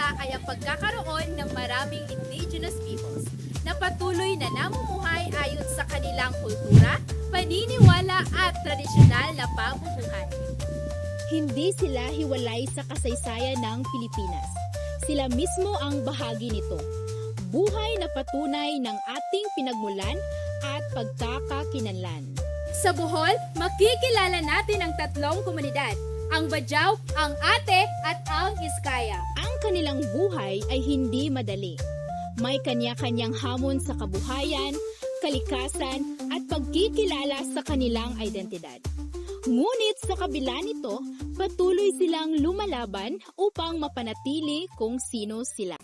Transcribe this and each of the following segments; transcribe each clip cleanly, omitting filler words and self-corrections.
Iskaya ay ang pagkakaroon ng maraming indigenous peoples na patuloy na namumuhay ayon sa kanilang kultura, paniniwala at tradisyonal na pamumuhay. Hindi sila hiwalay sa kasaysayan ng Pilipinas. Sila mismo ang bahagi nito. Buhay na patunay ng ating pinagmulan at pagkakakilanlan. Sa Bohol, makikilala natin ang tatlong komunidad, ang Bajau, ang Ate at ang Iskaya. Ang kanilang buhay ay hindi madali. May kanya-kanyang hamon sa kabuhayan, kalikasan at pagkikilala sa kanilang identidad. Ngunit sa kabila nito, patuloy silang lumalaban upang mapanatili kung sino sila.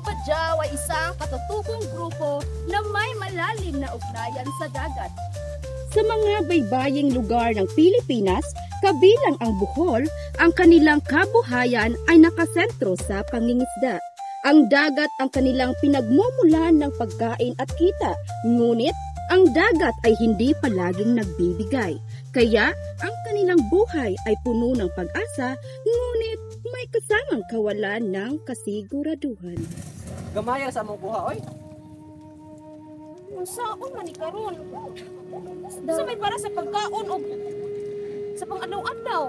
Bajau ay isang katutubong grupo na may malalim na ugnayan sa dagat. Sa mga baybaying lugar ng Pilipinas, kabilang ang Bohol, ang kanilang kabuhayan ay nakasentro sa pangingisda. Ang dagat ang kanilang pinagmumulan ng pagkain at kita, ngunit ang dagat ay hindi palaging nagbibigay. Kaya ang kanilang buhay ay puno ng pag-asa, ngunit may kasamang kawalan ng kasiguraduhan. Gamaya sa among buha, oy. Unsaon man ni karon? Sa may para sa pagkaon o sa pang-adlaw-adlaw.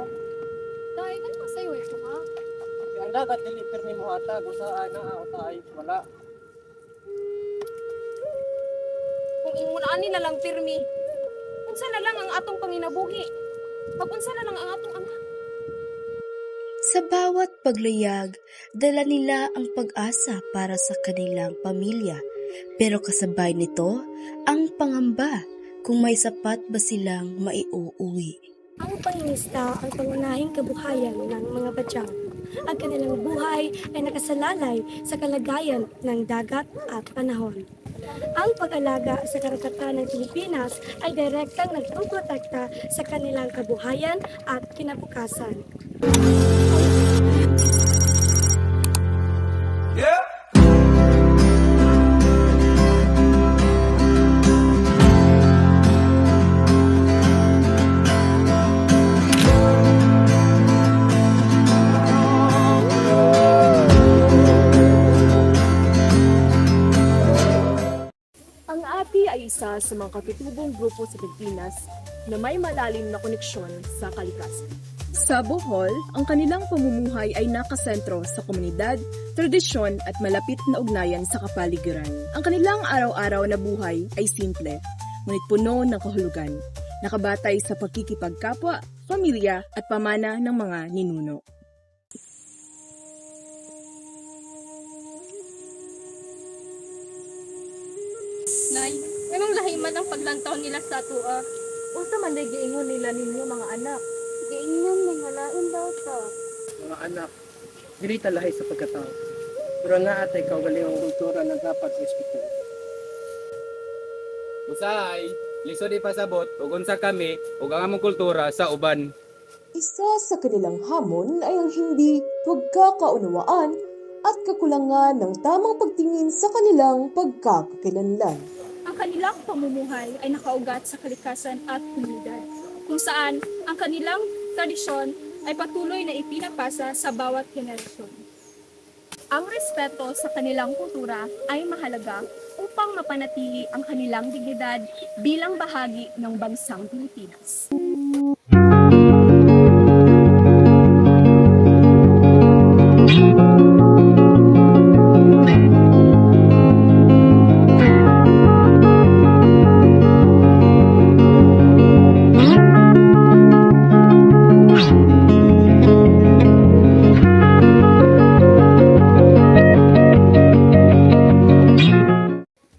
Dahil ano masayo ito ha? Ang dagat dili permi mo hatag usa na utay wala. Kung ingon ani na lang pirmi. Unsa na lang ang atong panginabuhi? Pag-unsa na lang ang atong anak? Sa bawat paglayag, dala nila ang pag-asa para sa kanilang pamilya. Pero kasabay nito, ang pangamba kung may sapat ba silang maiuuwi. Ang pangingisda ang pangunahing kabuhayan ng mga Bajau. Ang kanilang buhay ay nakasalalay sa kalagayan ng dagat at panahon. Ang pag-alaga sa karagatan ng Pilipinas ay direktang nagpuprotekta sa kanilang kabuhayan at kinabukasan. Ang API ay isa sa mga katutubong grupo sa Pilipinas na may malalim na koneksyon sa kalikasan. Sa Bohol, ang kanilang pamumuhay ay nakasentro sa komunidad, tradisyon at malapit na ugnayan sa kapaligiran. Ang kanilang araw-araw na buhay ay simple, ngunit puno ng kahulugan, nakabatay sa pagkikipagkapwa, pamilya at pamana ng mga ninuno. Nay, anong lahiman ang paglantaw nila sa tuwa? Unsa man day giingon nila ninyo mga anak? Giingnan may halain daw ta. Mga anak, dili ta lahi sa pagkatao. Pero nga atay kaugalingong kultura na dapat respetuhan. Usahay, lisod ipasabot ug unsa kami ug ang among kultura sa uban. Isa sa kanilang hamon ay ang hindi pagkakaunawaan at kakulangan ng tamang pagtingin sa kanilang pagkakakilanlan. Ang kanilang pamumuhay ay nakaugat sa kalikasan at komunidad, kung saan ang kanilang tradisyon ay patuloy na ipinapasa sa bawat henerasyon. Ang respeto sa kanilang kultura ay mahalaga upang mapanatili ang kanilang dignidad bilang bahagi ng bansang Pilipinas.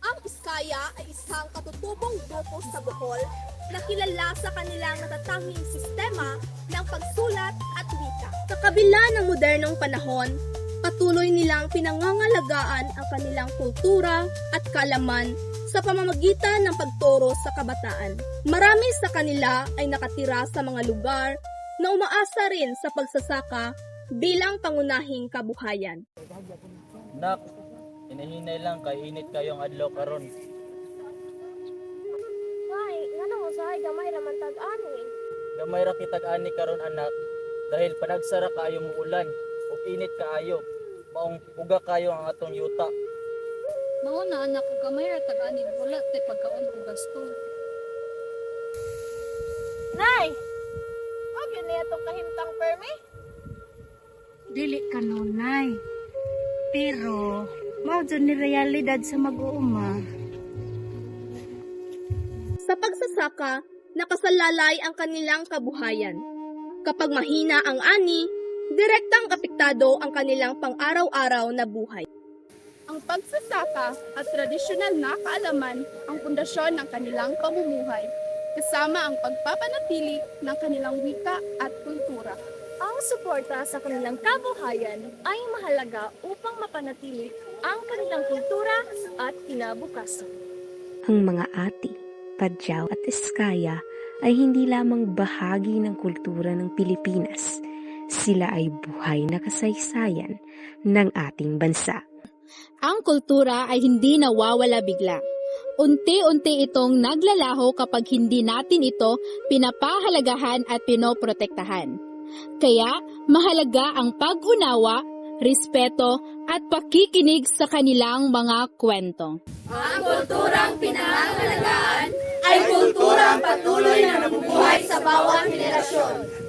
Ang Iskaya ay isang katutubong kilala sa kanilang natatanging sistema ng pagsulat at wika. Sa kabila ng modernong panahon, patuloy nilang pinangangalagaan ang kanilang kultura at kaalaman sa pamamagitan ng pagturo sa kabataan. Marami sa kanila ay nakatira sa mga lugar na umaasa rin sa pagsasaka bilang pangunahing kabuhayan. Nak, hinahinay lang kay init kayong adlaw karon. Ay, ngano mo sahay gamay raman tag-ani. Gamay ra kitag ani karon anak dahil panagsara kaayo mo ulan ug init kaayo. Maong uga kayo ang atong yuta. Mao na anak ko gamay ra tag-ani wala tay pagkaon ko gasto. Nay! Huwag yun na itong kahimtang permi? Dili kanunay. Pero, mao dyan ni realidad sa mag-uuma. Sa pagsasaka, nakasalalay ang kanilang kabuhayan. Kapag mahina ang ani, direktang apektado ang kanilang pang-araw-araw na buhay. Ang pagsasaka at tradisyonal na kaalaman ang pundasyon ng kanilang pamumuhay, kasama ang pagpapanatili ng kanilang wika at kultura. Ang suporta sa kanilang kabuhayan ay mahalaga upang mapanatili ang kanilang kultura at kinabukasan. Ang mga ati, padyaw at eskaya ay hindi lamang bahagi ng kultura ng Pilipinas. Sila ay buhay na kasaysayan ng ating bansa. Ang kultura ay hindi nawawala bigla. Unti-unti itong naglalaho kapag hindi natin ito pinapahalagahan at pinoprotektahan. Kaya mahalaga ang pag-unawa, respeto at pakikinig sa kanilang mga kwento. Ang kulturang pinangangalagaan ay kulturang patuloy na nabubuhay sa bawat henerasyon.